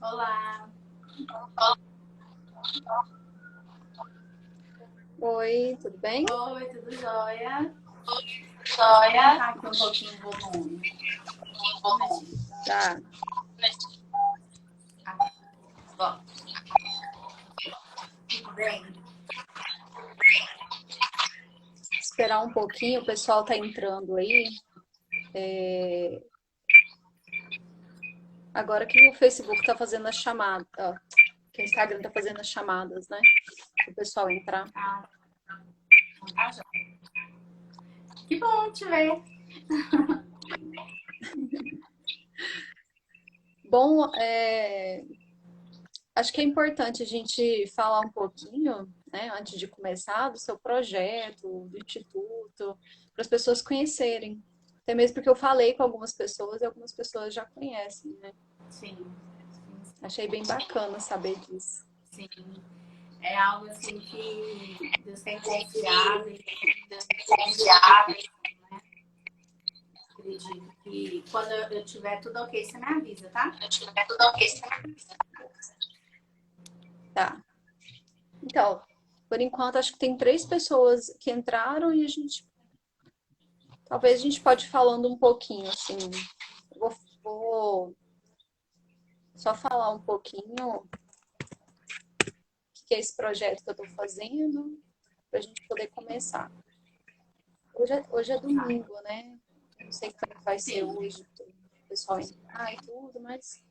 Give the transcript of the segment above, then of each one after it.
Olá. Oi, tudo bem? Oi, tudo jóia? Deixa eu Joia. aumentar aqui um pouquinho o volume. Um minutinho. Tá. Bom, tudo bem? Esperar um pouquinho, o pessoal tá entrando aí. Agora que o Facebook tá fazendo as chamadas, ó, que o Instagram tá fazendo as chamadas, né? Para o pessoal entrar. Ah, então tá jóia. Que bom te ver. Bom, acho que é importante a gente falar um pouquinho, né, antes de começar, do seu projeto, do instituto, para as pessoas conhecerem. Até mesmo porque eu falei com algumas pessoas e algumas pessoas já conhecem, né? Sim, Achei bem bacana saber disso. sim. É algo assim que Deus tem confiado e acredito que quando eu tiver tudo ok, você me avisa, tá? Tá. Então, por enquanto, acho que tem 3 pessoas que entraram e talvez a gente pode ir falando um pouquinho, assim. Vou só falar um pouquinho o que é esse projeto que eu estou fazendo, para a gente poder começar. Hoje é Tá. domingo, né? Não sei como é que vai ser Sim. hoje, o pessoal entrar e tudo, mas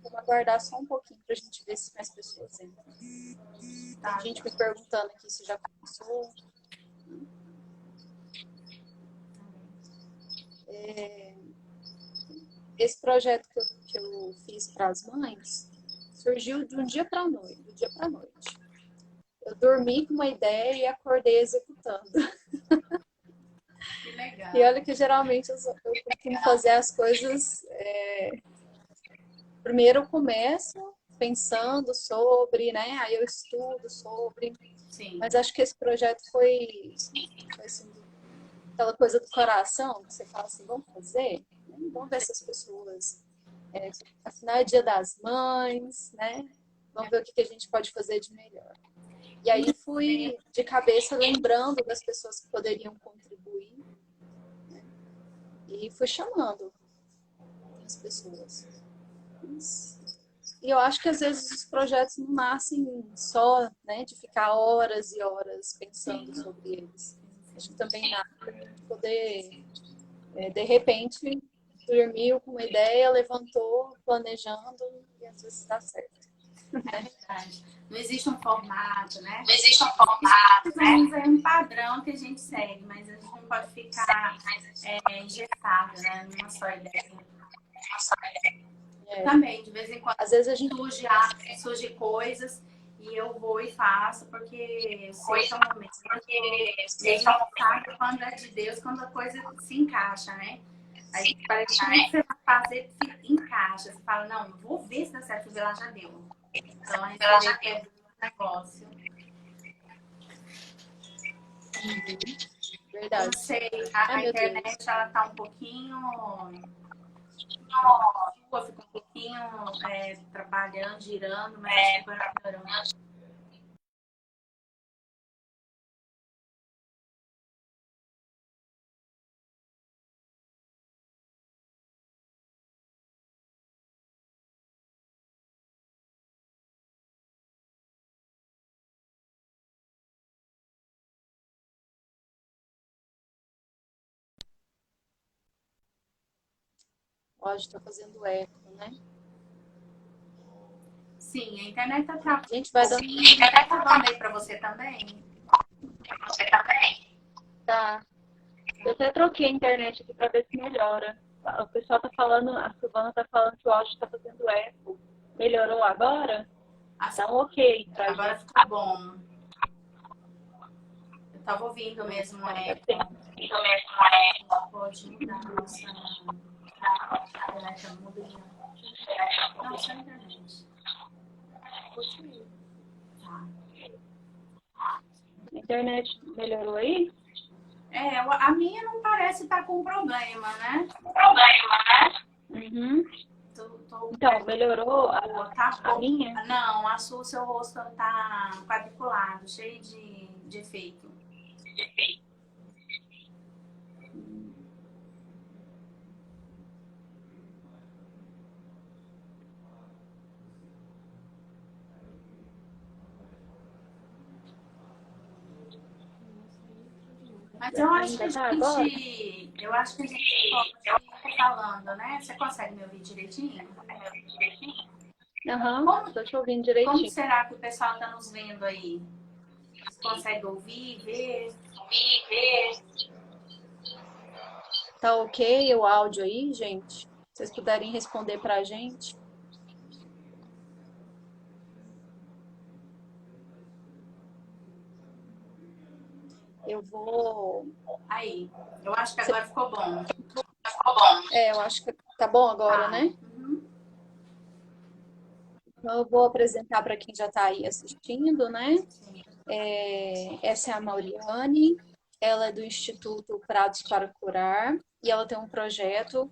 vamos aguardar só um pouquinho para a gente ver se mais pessoas entram. Tem Tá, gente me jóia. perguntando aqui se já começou. Esse projeto que eu fiz para as mães surgiu de um dia para a noite, do dia para a noite. Eu dormi com uma ideia e acordei executando. Que E olha legal. que geralmente eu costumo fazer as coisas. Primeiro eu começo pensando sobre, né? Aí eu estudo sobre. Sim. Mas acho que esse projeto foi assim, aquela coisa do coração, que você fala assim, vamos fazer? Vamos ver se as pessoas. Afinal, é dia das mães, né? Vamos ver o que a gente pode fazer de melhor. E aí fui de cabeça lembrando das pessoas que poderiam contribuir, né? E fui chamando as pessoas. E eu acho que às vezes os projetos não nascem só, né, de ficar horas e horas pensando Sim. sobre eles. Acho que também nasce de poder, de repente, dormiu com uma ideia, levantou, planejando, e às vezes dá certo. É verdade. Não existe um formato, né? Não existe um Existe formato, mais ou né? menos aí um padrão que a gente segue, mas a gente não pode ficar engessado, né? Numa só ideia. Eu É. também, de vez em quando Às vezes a gente. surge coisas e eu vou e faço, porque eu sei que é o momento. Porque E a sei que é gente um momento, sabe quando é de Deus, quando a coisa se encaixa, né? Aí parece que tudo que né? você vai fazer encaixa. Você fala, não, vou ver se dá certo, vou ver lá já deu. Então aí você Ela vê já que deu. é um negócio. Eu não Verdade. sei, Ai, a meu Deus. internet ela tá um pouquinho sua, fica um pouquinho trabalhando, girando, mas acho que agora melhorou. Pode estar fazendo eco, né? Sim, a internet tá travando A gente um vai dando. pouquinho. Tá travando aí pra você também? Você também? Tá. Eu até troquei a internet aqui para ver se melhora. O pessoal tá falando, a Silvana tá falando que o áudio tá fazendo eco. Melhorou agora? Assim, Dá um ok pra agora gente. ficou bom. Eu tava ouvindo mesmo Tá, deve ter. eco. Pode mudar a nossa internet, muda de. Não, só a internet. Tá. A internet melhorou aí? A minha não parece estar com problema, né? Uhum. Então, melhorou Tá a bom. minha? Não, o seu rosto tá quadriculado, cheio de efeito. Mas eu acho que Ainda tá agora? eu acho que a gente pode ir falando, né? Você consegue me ouvir direitinho? Aham, tô te ouvindo Como direitinho. será que o pessoal está nos vendo aí? Você consegue ouvir, ver? Tá ok o áudio aí, gente? Se vocês puderem responder pra gente. Eu vou. Aí, eu acho que agora ficou bom. Eu acho que tá bom agora, Tá. né? Então, eu vou apresentar para quem já está aí assistindo, né? Sim. Essa é a Mauriane, ela é do Instituto Prados para Curar e ela tem um projeto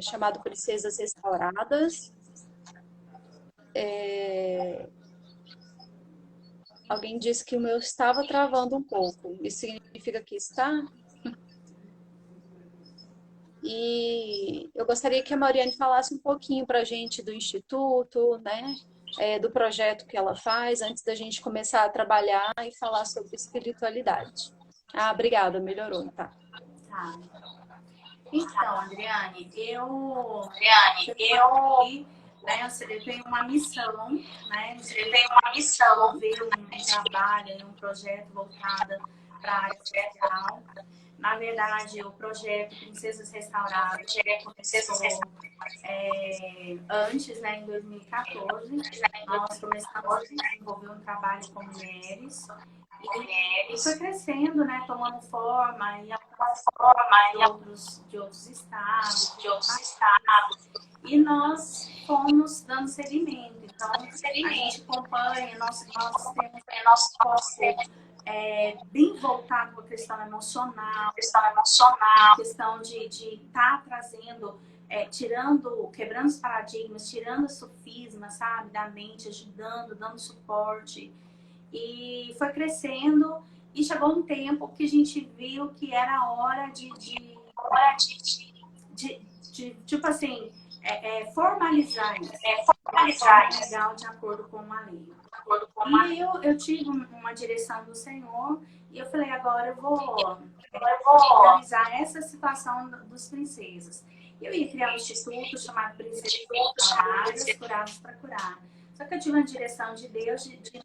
chamado Princesas Restauradas. Alguém disse que o meu estava travando um pouco. Isso significa que está? E eu gostaria que a Mauriane falasse um pouquinho para a gente do Instituto, né? Do projeto que ela faz, antes da gente começar a trabalhar e falar sobre espiritualidade. Ah, obrigada, melhorou, tá? Tá. Então, Adriane, eu né, eu tenho uma missão, né, de desenvolver um trabalho, um projeto voltado para a área social. Na verdade, o projeto Princesas Restauradas começou antes, né, em 2014. Nós começamos a desenvolver um trabalho com mulheres e foi crescendo, né, tomando forma em de outros estados. E nós fomos dando seguimento. Então, a gente acompanha, nós temos foco bem voltado para a questão emocional, a questão de estar trazendo, quebrando os paradigmas, tirando os sofismas, sabe, da mente, ajudando, dando suporte. E foi crescendo e chegou um tempo que a gente viu que era hora tipo assim, formalizar isso. Legal, de acordo com uma lei. E aí eu tive uma direção do Senhor e eu falei, agora eu vou organizar essa situação dos princesas. Eu ia criar um instituto chamado Princesas Curadas para Curar. Só que eu tive uma direção de Deus, de eu teria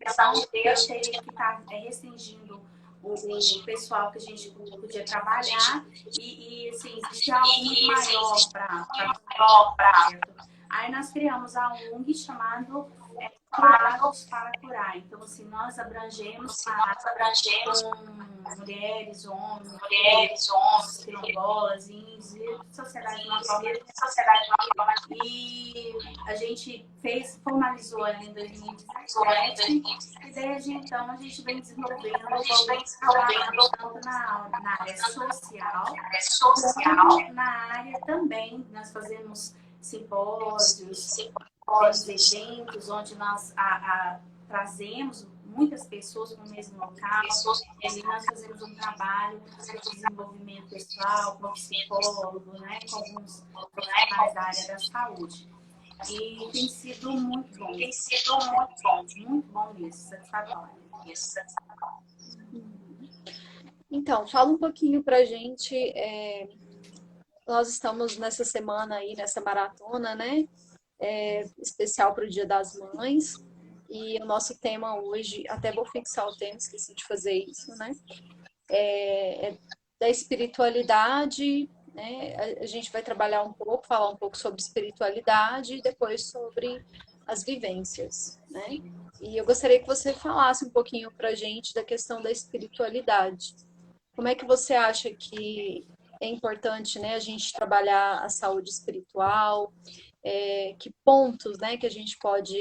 que estar restringindo o pessoal que a gente podia trabalhar e assim, existia algo muito maior para. Aí nós criamos a ONG chamado Curados para Curar. Então, assim, nós abrangemos com mulheres, homens, quilombolas, índios, sociedade de uma forma. E a gente formalizou em 2017 e desde então a gente vem desenvolvendo tanto na área social, como na área também. Nós fazemos simpósios, temos eventos onde nós trazemos muitas pessoas para o mesmo local. E nós fazemos um trabalho de desenvolvimento pessoal, com psicólogo, né, com alguns profissionais da área da saúde. E tem sido muito bom. Muito bom isso, satisfatório. Então, fala um pouquinho pra gente. Nós estamos nessa semana aí, nessa maratona, né? Especial para o Dia das Mães. E o nosso tema hoje, até vou fixar o tema, esqueci de fazer isso, né? É da espiritualidade, né? A gente vai trabalhar um pouco, falar um pouco sobre espiritualidade e depois sobre as vivências, né? E eu gostaria que você falasse um pouquinho para a gente da questão da espiritualidade. Como é que você acha que é importante, né, a gente trabalhar a saúde espiritual? Que pontos, né, que a gente pode,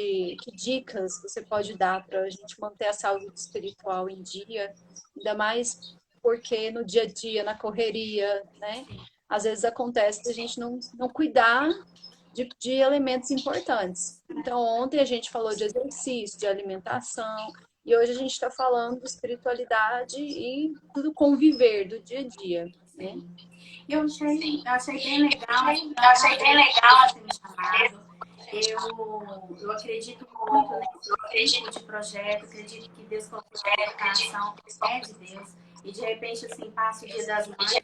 que dicas você pode dar para a gente manter a saúde espiritual em dia, ainda mais porque no dia a dia, na correria, né, às vezes acontece da gente não cuidar de elementos importantes. Então, ontem a gente falou de exercício, de alimentação, e hoje a gente está falando de espiritualidade e do conviver, do dia a dia, né? Sim. Eu achei bem legal, ter me chamado. Eu acredito muito nesse tipo de projeto, acredito que Deus colocou na educação, é de Deus. E de repente, assim, passa o dia das mães, aí,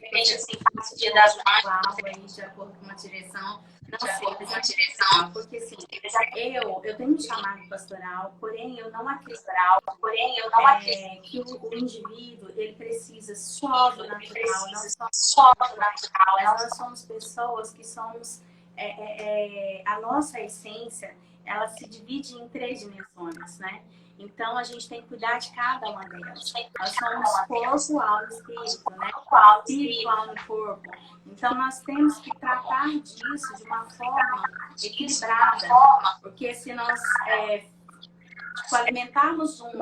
de acordo com uma direção, não sei, mas é direção, porque assim, eu tenho um chamado pastoral, porém eu não acredito que o indivíduo, ele precisa só do natural, não só do natural, mas nós somos pessoas que somos, a nossa essência, ela se divide em 3 dimensões, né? Então, a gente tem que cuidar de cada uma delas. Nós somos corpo, alma e espírito, né? Espírito, alma e corpo. Então, nós temos que tratar disso de uma forma equilibrada, porque se nós alimentarmos um e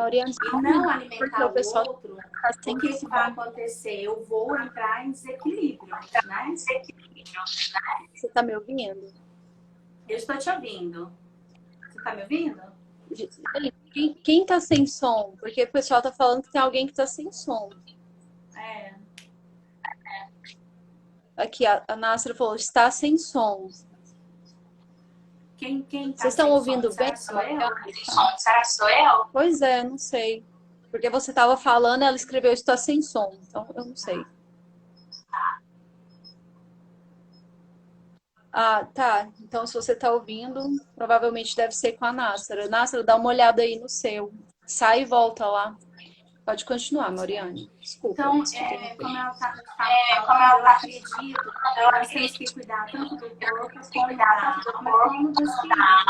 não alimentar o outro, o que vai acontecer? Eu vou entrar em desequilíbrio, né? Você está me ouvindo? Eu estou te ouvindo. Você está me ouvindo? Quem está sem som? Porque o pessoal está falando que tem alguém que está sem som. Aqui, a Nássera falou, está sem som. Quem tá Vocês estão ouvindo som? bem? Será sou eu? Pois é, não sei. Porque você estava falando, ela escreveu está sem som. Então, eu não sei. Ah, tá. Então, se você está ouvindo, provavelmente deve ser com a Nássera. Nássera, dá uma olhada aí no seu. Sai e volta lá. Pode continuar, Mariane. Desculpa. Então, como ela está falando, eu acredito que nós temos que cuidar tanto do corpo, como da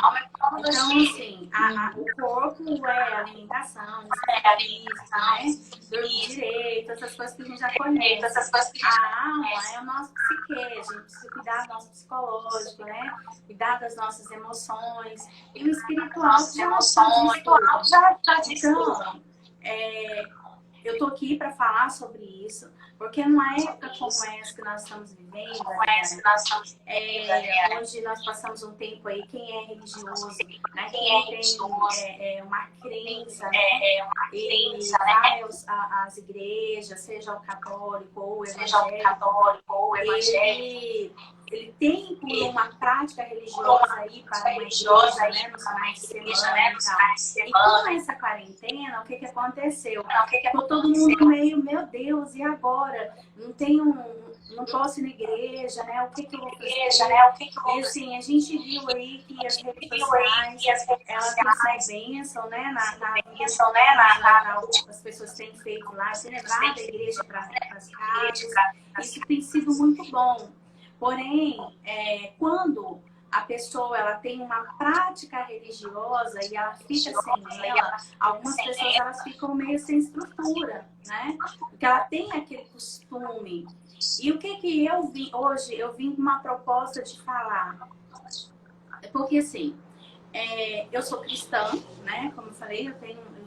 alma, como do espírito. Então, assim, o corpo é alimentação, física, né? Dormir direito, essas coisas que a gente já conhece. A alma é o nosso psique, a gente precisa cuidar do nosso psicológico, né? Cuidar das nossas emoções. E o espiritual já então, eu tô aqui para falar sobre isso, porque numa época como essa que nós estamos vivendo, onde nós passamos um tempo aí, quem é religioso, né? Quem tem uma crença, né? E vai às igrejas, seja o católico ou o evangélico, ele tem por uma prática religiosa aí para uma igreja, né, nos finais de semana e tal. E com essa quarentena, o que aconteceu? Ficou todo mundo meio, meu Deus, e agora? Não posso ir na igreja, né? O que eu vou fazer? E assim, a gente viu aí que as redes sociais, elas têm sido bênção, né? As pessoas têm feito lá, têm levado a igreja para as casas. Isso tem sido muito bom. Porém, quando a pessoa ela tem uma prática religiosa e ela fica sem ela, algumas pessoas elas ficam meio sem estrutura, né? Porque ela tem aquele costume. E o que eu vim hoje? Eu vim com uma proposta de falar. Porque assim, eu sou cristã, né? Como eu falei, eu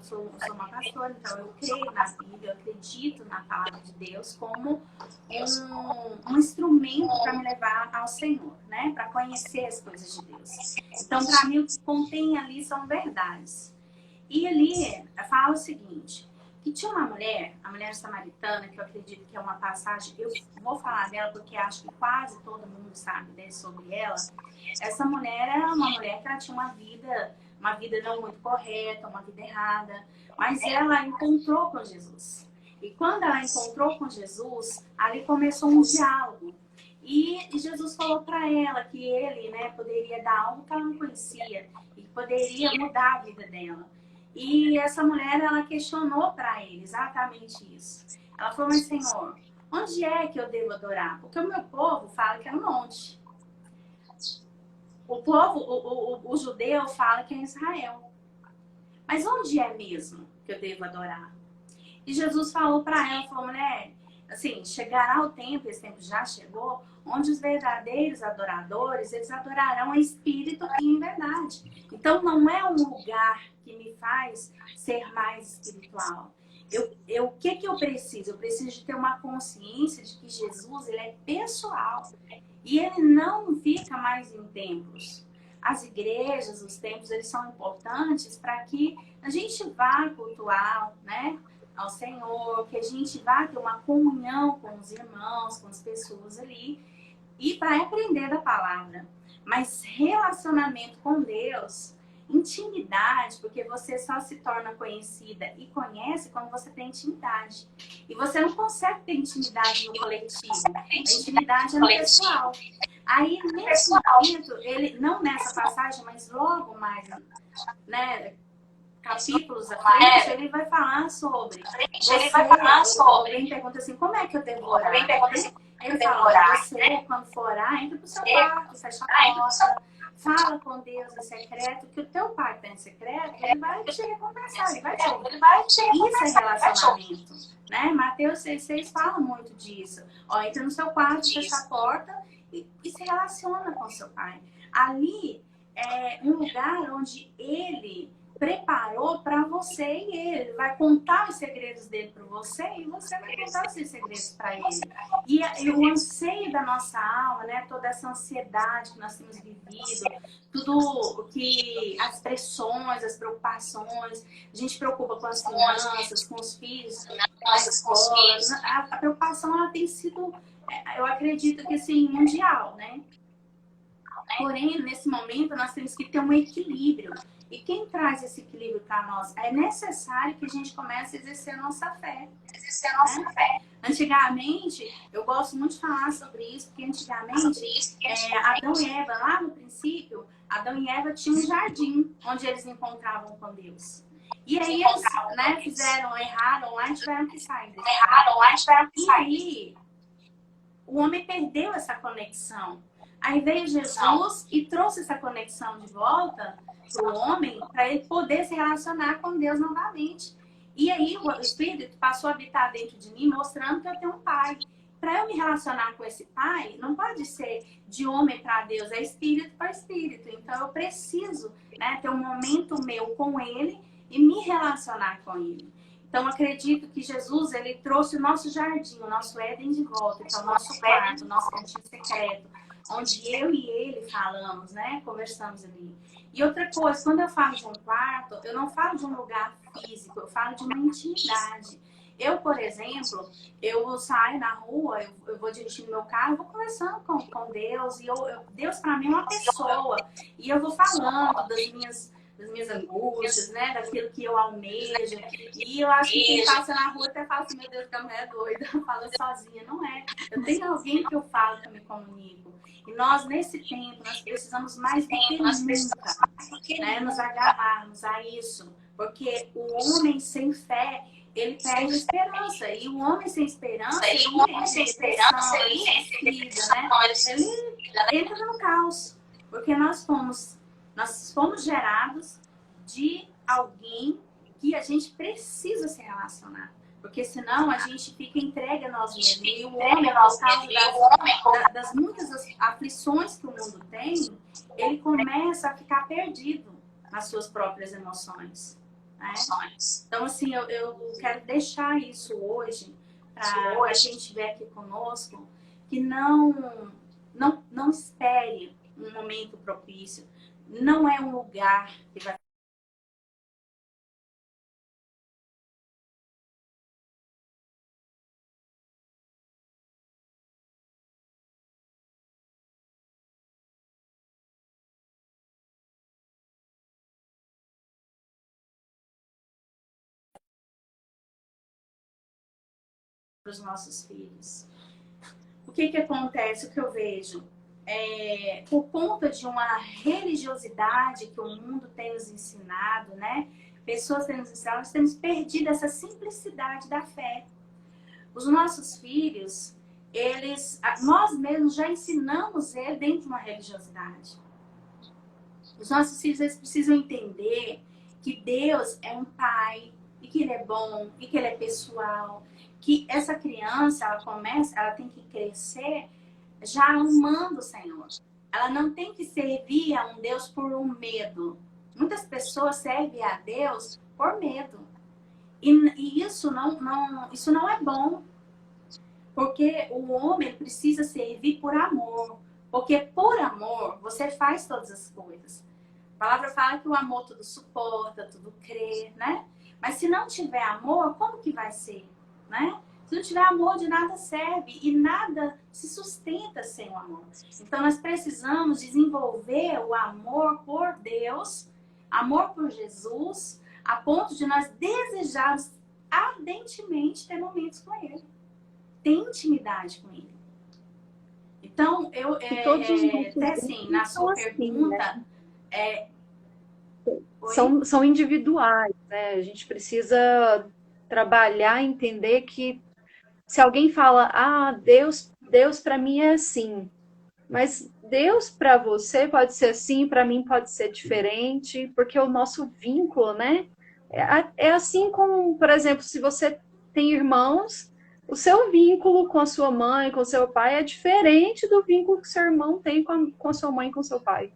sou uma pastora, então eu creio na Bíblia, eu acredito na palavra de Deus como um instrumento para me levar ao Senhor, né? Para conhecer as coisas de Deus. Então, para mim, o que contém ali são verdades. E ali fala o seguinte, que tinha uma mulher, a mulher samaritana, que eu acredito que é uma passagem, eu vou falar dela porque acho que quase todo mundo sabe, né, sobre ela. Essa mulher era uma mulher que ela tinha uma vida não muito correta, uma vida errada, mas ela encontrou com Jesus. E quando ela encontrou com Jesus, ali começou um diálogo. E Jesus falou para ela que ele, né, poderia dar algo que ela não conhecia e poderia mudar a vida dela. E essa mulher, ela questionou para ele exatamente isso. Ela falou, mas Senhor, onde é que eu devo adorar? Porque o meu povo fala que é no monte. O povo, o judeu fala que é em Israel. Mas onde é mesmo que eu devo adorar? E Jesus falou para ela, falou, mulher, assim, chegará o tempo, esse tempo já chegou, onde os verdadeiros adoradores, eles adorarão em espírito e em verdade. Então, não é um lugar que me faz ser mais espiritual. O que eu preciso? Eu preciso de ter uma consciência de que Jesus, ele é pessoal. E ele não fica mais em templos. As igrejas, os templos, eles são importantes para que a gente vá cultuar, né, ao Senhor, que a gente vá ter uma comunhão com os irmãos, com as pessoas ali, e para aprender da palavra. Mas relacionamento com Deus, intimidade, porque você só se torna conhecida e conhece quando você tem intimidade. E você não consegue ter intimidade no coletivo. A intimidade é no pessoal. Aí, nesse momento, ele, não nessa passagem, mas logo mais, né, capítulos à frente, ele vai falar sobre. Alguém pergunta assim, como é que eu devo orar? Ele fala, você, quando for orar, entra pro seu quarto, fecha a porta, fala com Deus em secreto, que o teu pai que está em secreto, ele vai te recompensar, ele vai te Isso é relacionamento, né? Mateus 6,6 fala muito disso. Ó, entra no seu quarto, fecha a porta e se relaciona com o seu pai. Ali é um lugar onde ele preparou para você e ele vai contar os segredos dele para você e você vai contar os seus segredos para ele. E o anseio da nossa alma, né, toda essa ansiedade que nós temos vivido, tudo que as pressões, as preocupações, a gente preocupa com as finanças, com os filhos, na escola, a preocupação ela tem sido, eu acredito que assim, mundial, né? Porém, nesse momento, nós temos que ter um equilíbrio. E quem traz esse equilíbrio para nós? É necessário que a gente comece a exercer a nossa fé. Antigamente, eu gosto muito de falar sobre isso, porque antigamente, Adão e Eva, lá no princípio, Adão e Eva tinham um jardim onde eles encontravam com Deus. E aí eles, né, erraram lá e tiveram que sair. E aí, o homem perdeu essa conexão. Aí veio Jesus e trouxe essa conexão de volta para o homem, para ele poder se relacionar com Deus novamente. E aí o Espírito passou a habitar dentro de mim, mostrando que eu tenho um pai. Para eu me relacionar com esse pai, não pode ser de homem para Deus, é espírito para espírito. Então eu preciso, né, ter um momento meu com ele e me relacionar com ele. Então, acredito que Jesus, ele trouxe o nosso jardim, o nosso Éden de volta, então o nosso quarto, o nosso cantinho secreto, onde eu e ele falamos, né? Conversamos ali. E outra coisa, quando eu falo de um quarto, eu não falo de um lugar físico, eu falo de uma intimidade. Eu, por exemplo, eu saio na rua, eu vou dirigindo meu carro, eu vou conversando com Deus, e Deus para mim é uma pessoa. E eu vou falando das minhas angústias, né? Daquilo que eu almejo. E eu acho que quem passa na rua até fala assim, meu Deus, que a mulher é doida, fala sozinha. Não é. Eu tenho alguém que eu falo, que eu me comunico. E nós, nesse tempo, nós precisamos mais do que nunca, né, nos agarrarmos a isso. Porque o homem sem fé, ele perde a esperança. E o homem sem esperança, ele entra no caos. Porque nós fomos gerados de alguém que a gente precisa se relacionar. Porque senão a gente fica entregue a nós mesmos. E o homem, por causa das muitas aflições que o mundo tem, ele começa a ficar perdido nas suas próprias emoções. Né? Então, assim, eu quero deixar isso hoje para quem estiver aqui conosco, que não espere um momento propício. Não é um lugar que vai para os nossos filhos. O que acontece? O que eu vejo? Por conta de uma religiosidade que o mundo tem nos ensinado, né? Pessoas têm nos ensinado, nós temos perdido essa simplicidade da fé. Os nossos filhos, nós mesmos já ensinamos eles dentro de uma religiosidade. Os nossos filhos, eles precisam entender que Deus é um pai, e que ele é bom, e que ele é pessoal, que essa criança, ela tem que crescer já amando o Senhor. Ela não tem que servir a um Deus por um medo. Muitas pessoas servem a Deus por medo. E isso não é bom. Porque o homem precisa servir por amor. Porque por amor, você faz todas as coisas. A palavra fala que o amor tudo suporta, tudo crê, né? Mas se não tiver amor, como que vai ser, né? Se não tiver amor, de nada serve e nada se sustenta sem o amor. Então, nós precisamos desenvolver o amor por Deus, amor por Jesus, a ponto de nós desejarmos ardentemente ter momentos com Ele, ter intimidade com Ele. Então, E todos os nossos até assim, na vínculos são sua assim, né? pergunta, oi? São individuais, né? A gente precisa trabalhar, entender que se alguém fala, ah, Deus para mim é assim, mas Deus para você pode ser assim, para mim pode ser diferente, porque o nosso vínculo, né? É assim como, por exemplo, se você tem irmãos, o seu vínculo com a sua mãe, com o seu pai é diferente do vínculo que seu irmão tem com a sua mãe, com o seu pai.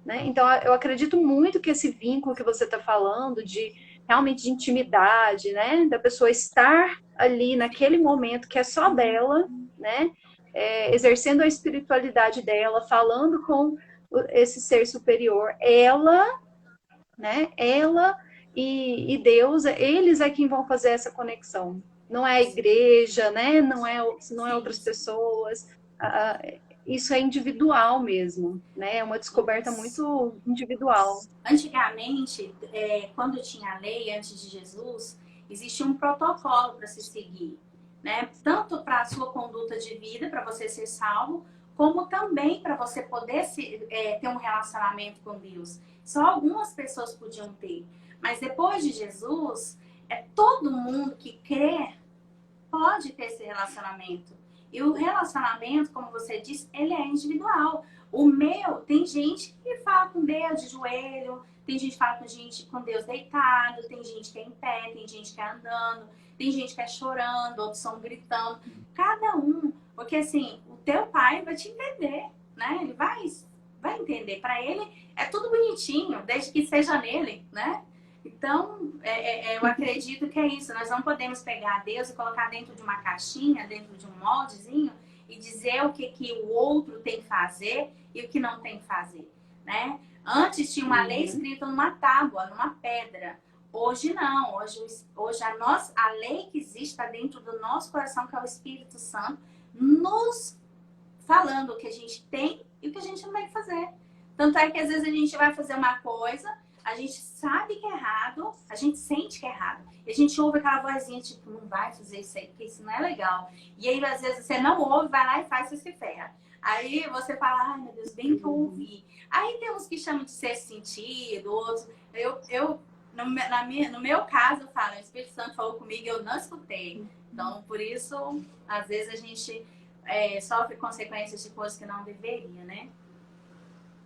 Né? Então, eu acredito muito que esse vínculo que você está falando, de realmente de intimidade, né? Da pessoa estar ali naquele momento que é só dela, né? Exercendo a espiritualidade dela, falando com esse ser superior, ela, né? Ela e Deus, eles é quem vão fazer essa conexão. Não é a igreja, né? Não é outras pessoas. Isso é individual mesmo, né? É uma descoberta muito individual. Antigamente, quando tinha a lei antes de Jesus, existia um protocolo para se seguir, né? Tanto para a sua conduta de vida, para você ser salvo, como também para você poder ter um relacionamento com Deus. Só algumas pessoas podiam ter. Mas depois de Jesus, todo mundo que crê pode ter esse relacionamento. E o relacionamento, como você disse, ele é individual. O meu, tem gente que fala com Deus de joelho, tem gente que fala com Deus deitado, tem gente que é em pé, tem gente que é andando, tem gente que é chorando, outros são gritando. Cada um, porque assim, o teu pai vai te entender, né? Ele vai entender. Para ele é tudo bonitinho, desde que seja nele, né? Então, eu acredito que é isso. Nós não podemos pegar Deus e colocar dentro de uma caixinha, dentro de um moldezinho, e dizer o que o outro tem que fazer e o que não tem que fazer, né? Antes tinha uma lei escrita numa tábua, numa pedra. Hoje não. Hoje a lei que existe está dentro do nosso coração, que é o Espírito Santo, nos falando o que a gente tem e o que a gente não tem que fazer. Tanto é que às vezes a gente vai fazer uma coisa, a gente sabe que é errado, a gente sente que é errado. E a gente ouve aquela vozinha, tipo, não vai fazer isso aí, porque isso não é legal. E aí, às vezes, você não ouve, vai lá e faz, você se ferra. Aí você fala, ai meu Deus, bem que eu ouvi. Aí tem uns que chamam de sexto sentido, outros. No meu caso, eu falo, o Espírito Santo falou comigo e eu não escutei. Então, por isso, às vezes a gente sofre consequências de coisas que não deveria, né?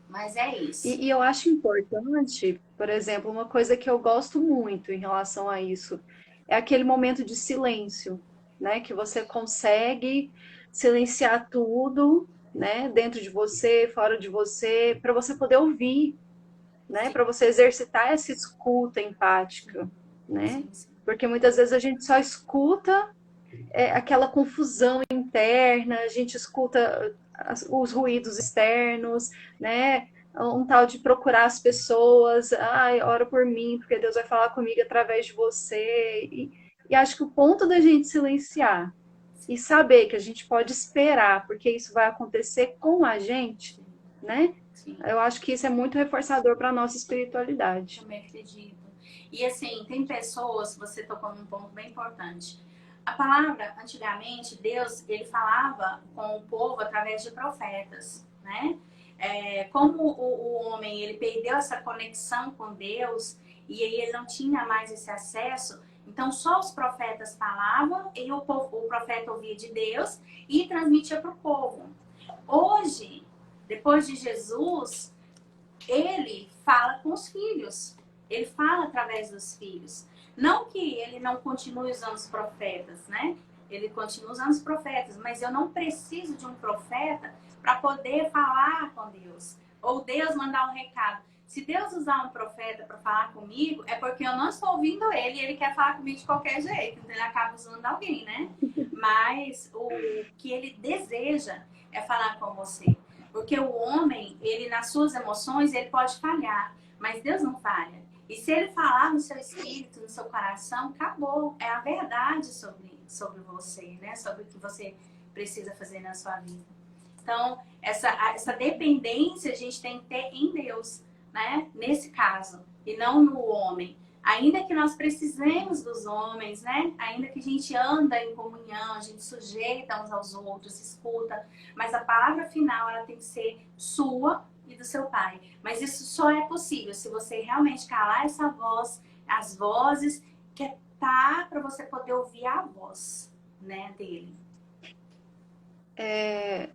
Mas é isso. E eu acho importante, por exemplo, uma coisa que eu gosto muito em relação a isso, é aquele momento de silêncio, né? Que você consegue silenciar tudo, né? Dentro de você, fora de você, para você poder ouvir, né? Para você exercitar essa escuta empática, né? Sim, sim. Porque muitas vezes a gente só escuta aquela confusão interna, a gente escuta os ruídos externos, né? Um tal de procurar as pessoas, ai, ora por mim, porque Deus vai falar comigo através de você. E acho que o ponto da gente silenciar e saber que a gente pode esperar, porque isso vai acontecer com a gente, né? Sim. Eu acho que isso é muito reforçador para a nossa espiritualidade. Também acredito. E assim, tem pessoas, você tocou num ponto bem importante. A palavra, antigamente, Deus, ele falava com o povo através de profetas, né? Como o homem, ele perdeu essa conexão com Deus e aí ele não tinha mais esse acesso, então só os profetas falavam e o profeta ouvia de Deus e transmitia para o povo. Hoje, depois de Jesus, ele fala com os filhos. Ele fala através dos filhos. Não que ele não continue usando os profetas, né? Ele continua usando os profetas, mas eu não preciso de um profeta para poder falar com Deus. Ou Deus mandar um recado. Se Deus usar um profeta para falar comigo, é porque eu não estou ouvindo ele e ele quer falar comigo de qualquer jeito. Então ele acaba usando alguém, né? Mas o que ele deseja é falar com você. Porque o homem, ele nas suas emoções, ele pode falhar, mas Deus não falha. E se ele falar no seu espírito, no seu coração, acabou. É a verdade sobre você, né? Sobre o que você precisa fazer na sua vida. Então, essa dependência a gente tem que ter em Deus, né? Nesse caso, e não no homem. Ainda que nós precisemos dos homens, né? Ainda que a gente anda em comunhão, a gente sujeita uns aos outros, escuta. Mas a palavra final, ela tem que ser sua e do seu pai. Mas isso só é possível se você realmente calar essa voz, as vozes, que tá para você poder ouvir a voz, né, dele.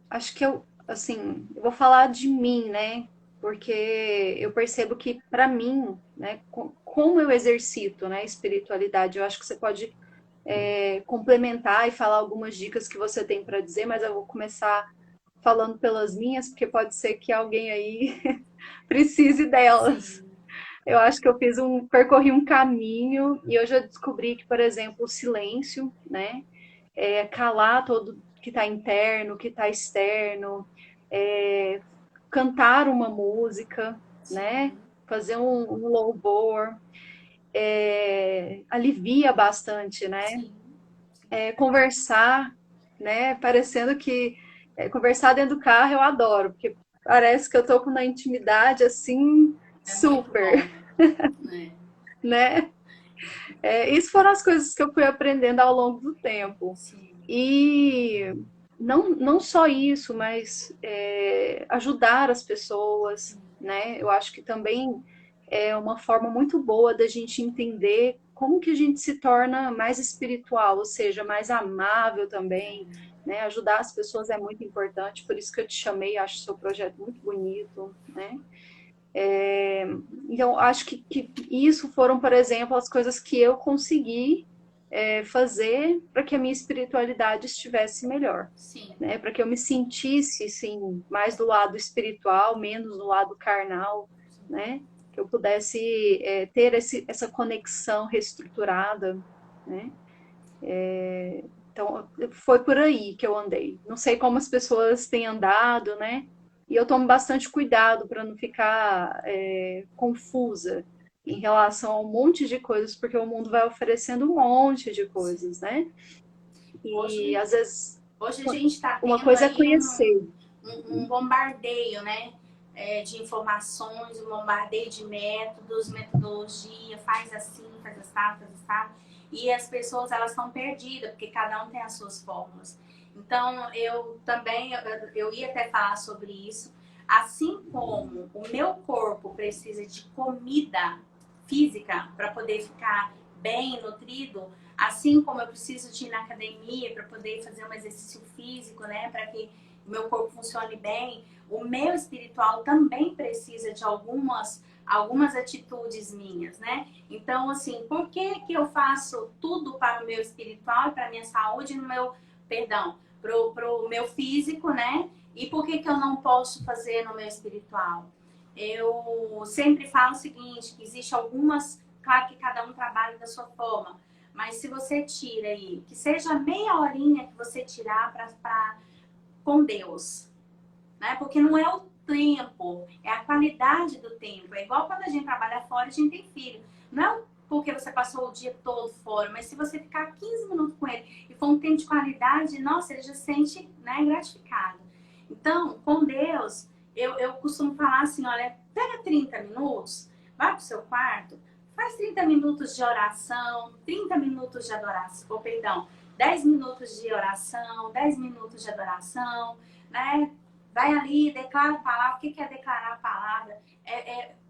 Acho que assim, eu vou falar de mim, né? Porque eu percebo que para mim, né, como eu exercito, né, espiritualidade, eu acho que você pode complementar e falar algumas dicas que você tem para dizer, mas eu vou começar falando pelas minhas, porque pode ser que alguém aí precise delas. Sim. Eu acho que eu percorri um caminho e eu já descobri que, por exemplo, o silêncio, né, calar todo que está interno, que está externo, cantar uma música, né, fazer um louvor, alivia bastante, né? Sim. Conversar, né? Parecendo que conversar dentro do carro eu adoro, porque parece que eu tô com uma intimidade assim É muito super, bom, né? né? Isso foram as coisas que eu fui aprendendo ao longo do tempo. Sim. E não só isso, mas ajudar as pessoas, né? Eu acho que também é uma forma muito boa da gente entender como que a gente se torna mais espiritual, ou seja, mais amável também, né? Ajudar as pessoas é muito importante, por isso que eu te chamei, acho o seu projeto muito bonito, né? Então, acho que isso foram, por exemplo, as coisas que eu consegui fazer para que a minha espiritualidade estivesse melhor, Sim. né? Para que eu me sentisse, sim, mais do lado espiritual, menos do lado carnal, né? Que eu pudesse ter essa conexão reestruturada, né? Então, foi por aí que eu andei. Não sei como as pessoas têm andado, né? E eu tomo bastante cuidado para não ficar confusa em relação a um monte de coisas, porque o mundo vai oferecendo um monte de Sim. coisas, né? E Hoje, às vezes hoje a gente está uma tendo coisa é aí conhecer. um bombardeio, né? De informações, um bombardeio de métodos, metodologia, faz assim, faz assim, faz assim. E as pessoas, elas estão perdidas, porque cada um tem as suas fórmulas. Então, eu também, eu ia até falar sobre isso. Assim como o meu corpo precisa de comida física para poder ficar bem nutrido, assim como eu preciso de ir na academia para poder fazer um exercício físico, né, para que o meu corpo funcione bem, o meu espiritual também precisa de algumas atitudes minhas, né? Então, assim, por que eu faço tudo para o meu espiritual e para a minha saúde no meu, perdão, pro meu físico, né? E por que eu não posso fazer no meu espiritual? Eu sempre falo o seguinte, que existe algumas, claro que cada um trabalha da sua forma, mas se você tira aí, que seja meia horinha que você tirar com Deus, né? Porque não é o tempo, é a qualidade do tempo. É igual quando a gente trabalha fora, a gente tem filho. Não é porque você passou o dia todo fora, mas se você ficar 15 minutos com ele e for um tempo de qualidade, nossa, ele já se sente, né, gratificado. Então, com Deus, eu costumo falar assim, olha, pega 30 minutos, vai pro seu quarto, faz 30 minutos de oração, 30 minutos de adoração, ou perdão, 10 minutos de oração, 10 minutos de adoração, né? Vai ali, declara a palavra. O que é declarar a palavra?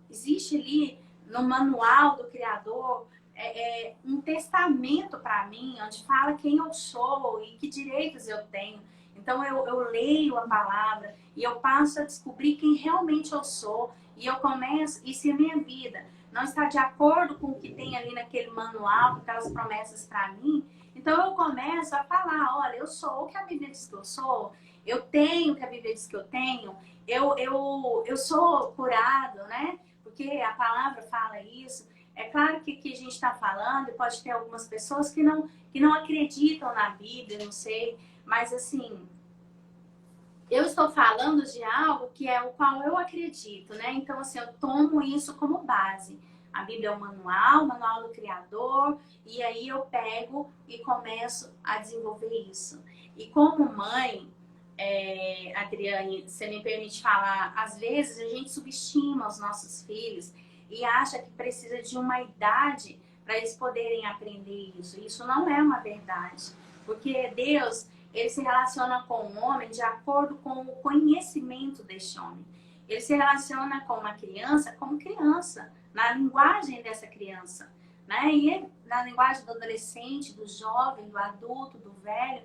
Existe ali no manual do Criador um testamento para mim, onde fala quem eu sou e que direitos eu tenho. Então eu leio a palavra e eu passo a descobrir quem realmente eu sou. E eu começo, e se a minha vida não está de acordo com o que tem ali naquele manual, com aquelas promessas para mim, então eu começo a falar, olha, eu sou o que a Bíblia diz que eu sou, eu tenho o que a Bíblia diz que eu tenho, eu sou curado, né? Porque a palavra fala isso. É claro que a gente está falando, e pode ter algumas pessoas que não acreditam na Bíblia, não sei, mas assim, eu estou falando de algo que é o qual eu acredito, né? Então, assim, eu tomo isso como base. A Bíblia é um manual, manual do Criador, e aí eu pego e começo a desenvolver isso. E como mãe, Adriane, você me permite falar, às vezes a gente subestima os nossos filhos e acha que precisa de uma idade para eles poderem aprender isso. Isso não é uma verdade, porque Deus, ele se relaciona com o homem de acordo com o conhecimento deste homem. Ele se relaciona com uma criança como criança, na linguagem dessa criança, né? E na linguagem do adolescente, do jovem, do adulto, do velho.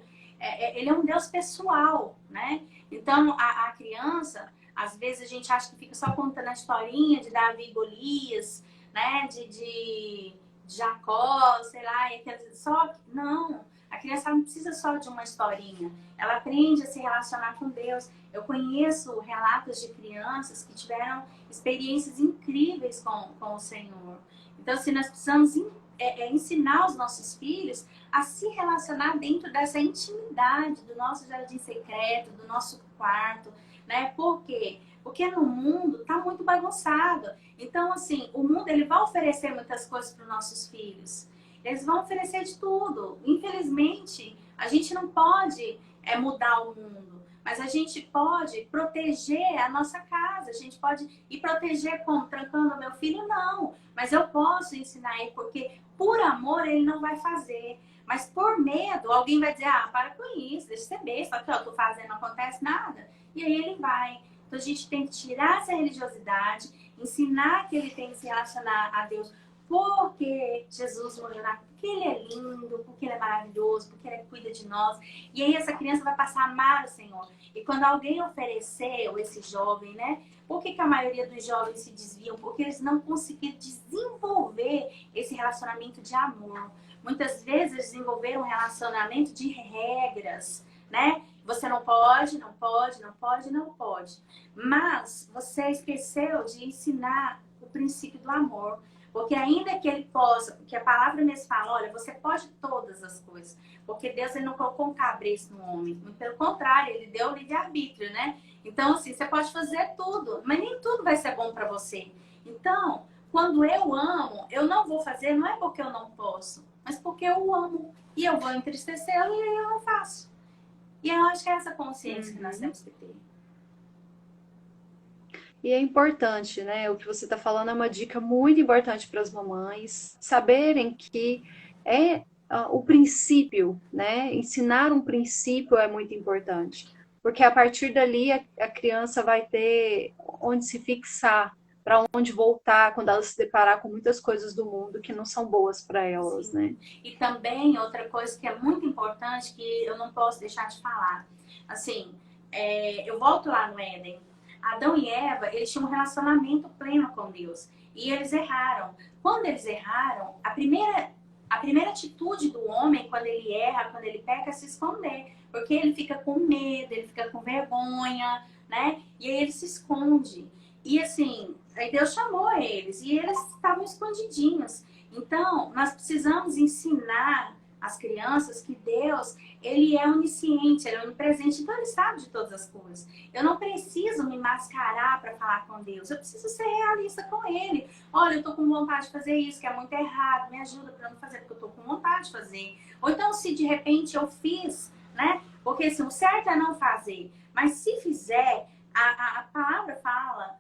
Ele é um Deus pessoal, né? Então, a criança, às vezes a gente acha que fica só contando a historinha de Davi e Golias, né? De Jacó, sei lá, e só que não. A criança não precisa só de uma historinha. Ela aprende a se relacionar com Deus. Eu conheço relatos de crianças que tiveram experiências incríveis com o Senhor. Então, assim, nós precisamos ensinar os nossos filhos a se relacionar dentro dessa intimidade do nosso jardim secreto, do nosso quarto, né? Por quê? Porque no mundo tá muito bagunçado. Então, assim, o mundo ele vai oferecer muitas coisas para os nossos filhos. Eles vão oferecer de tudo. Infelizmente, a gente não pode mudar o mundo, mas a gente pode proteger a nossa casa. A gente pode ir proteger como? Trancando o meu filho? Não. Mas eu posso ensinar ele, porque por amor ele não vai fazer. Mas por medo, alguém vai dizer, ah, para com isso, deixa eu ser besta, aqui, ó, tô fazendo, não acontece nada. E aí ele vai. Então a gente tem que tirar essa religiosidade, ensinar que ele tem que se relacionar a Deus porque Jesus morreu na... porque ele é lindo, porque ele é maravilhoso, porque ele cuida de nós. E aí essa criança vai passar a amar o Senhor. E quando alguém ofereceu esse jovem, né? Por que a maioria dos jovens se desviam? Porque eles não conseguiram desenvolver esse relacionamento de amor. Muitas vezes eles desenvolveram um relacionamento de regras, né? Você não pode, não pode, não pode, não pode. Mas você esqueceu de ensinar o princípio do amor. Porque ainda que ele possa, porque a palavra mesmo fala, olha, você pode todas as coisas. Porque Deus ele não colocou um cabresto no homem. Pelo contrário, ele deu o livre-arbítrio, né? Então, assim, você pode fazer tudo, mas nem tudo vai ser bom para você. Então, quando eu amo, eu não vou fazer, não é porque eu não posso, mas porque eu amo. E eu vou entristecê-lo e aí eu não faço. E eu acho que é essa consciência que nós temos que ter. E é importante, né? O que você está falando é uma dica muito importante para as mamães saberem que é o princípio, né? Ensinar um princípio é muito importante, porque a partir dali a criança vai ter onde se fixar, para onde voltar quando ela se deparar com muitas coisas do mundo que não são boas para elas, Sim. né? E também outra coisa que é muito importante que eu não posso deixar de falar, assim, eu volto lá no Éden. Adão e Eva, eles tinham um relacionamento pleno com Deus. E eles erraram. Quando eles erraram, a primeira atitude do homem, quando ele erra, quando ele peca, é se esconder. Porque ele fica com medo, ele fica com vergonha, né? E aí ele se esconde. E assim, aí Deus chamou eles. E eles estavam escondidinhos. Então, nós precisamos ensinar as crianças que Deus, ele é onisciente, ele é onipresente, então ele sabe de todas as coisas. Eu não preciso me mascarar para falar com Deus, eu preciso ser realista com ele. Olha, eu tô com vontade de fazer isso, que é muito errado, me ajuda para não fazer, porque eu tô com vontade de fazer. Ou então, se de repente eu fiz, né? Porque assim, o certo é não fazer, mas se fizer, a palavra fala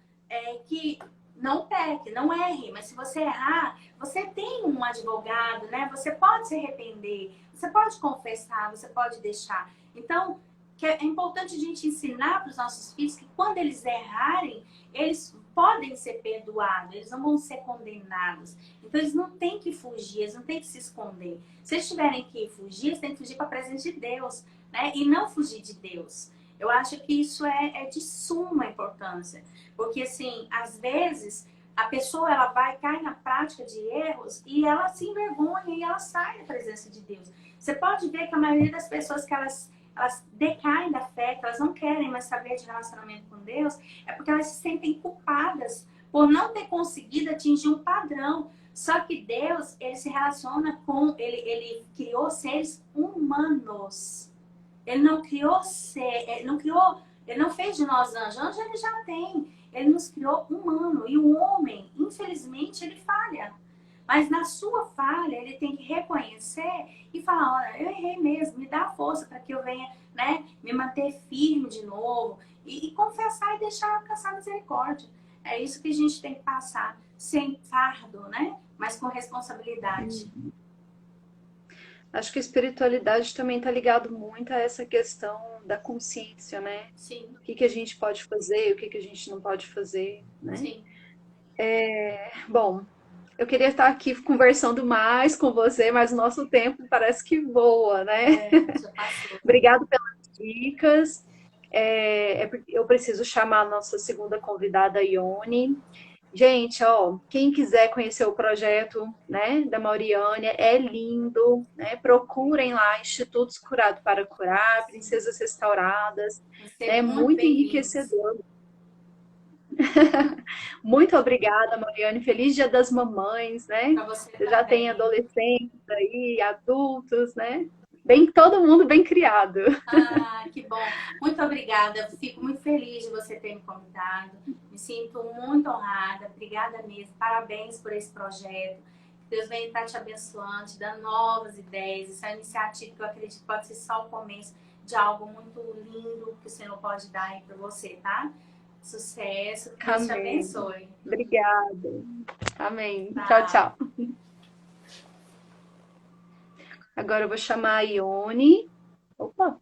que não peque, não erre, mas se você errar, você tem um advogado, né? Você pode se arrepender, você pode confessar, você pode deixar. Então, é importante a gente ensinar para os nossos filhos que quando eles errarem, eles podem ser perdoados, eles não vão ser condenados. Então, eles não têm que fugir, eles não têm que se esconder. Se eles tiverem que fugir, eles têm que fugir para a presença de Deus, né? E não fugir de Deus. Eu acho que isso é de suma importância. Porque, assim, às vezes, a pessoa ela vai cair na prática de erros e ela se envergonha e ela sai da presença de Deus. Você pode ver que a maioria das pessoas que elas decaem da fé, que elas não querem mais saber de relacionamento com Deus, é porque elas se sentem culpadas por não ter conseguido atingir um padrão. Só que Deus, ele se relaciona com... Ele criou seres humanos. Ele não criou Ele não fez de nós anjos. Anjo ele já tem. Ele nos criou humano. E o homem, infelizmente, ele falha. Mas na sua falha, ele tem que reconhecer e falar, olha, eu errei mesmo, me dá força para que eu venha, né, me manter firme de novo e confessar e deixar alcançar misericórdia. É isso que a gente tem que passar, sem fardo, né, mas com responsabilidade. Acho que a espiritualidade também está ligado muito a essa questão da consciência, né? Sim, O que que a gente pode fazer, o que que a gente não pode fazer, né? sim. Bom, eu queria estar aqui conversando mais com você, mas o nosso tempo parece que voa, né? Já passou. Obrigado pelas dicas. Eu preciso chamar a nossa segunda convidada, Ione. Gente, ó, quem quiser conhecer o projeto, né, da Mauriane, é lindo, né? Procurem lá Institutos Curado para Curar, Princesas Restauradas, Vão né? ser muito Muito bem-vindos. enriquecedor. Muito obrigada, Mariane. Feliz Dia das Mamães, né? Para você Você já tem também. adolescentes aí, adultos, né? Bem, todo mundo bem criado. Ah, que bom. Muito obrigada. Fico muito feliz de você ter me convidado. Me sinto muito honrada. Obrigada mesmo. Parabéns por esse projeto. Deus venha estar te abençoando, te dando novas ideias. Essa iniciativa que eu acredito que pode ser só o começo de algo muito lindo que o Senhor pode dar aí para você, tá? Sucesso. Que Deus te Amém. abençoe. Obrigada. Amém. Tchau, Tá. tchau. Agora eu vou chamar a Ione. Opa!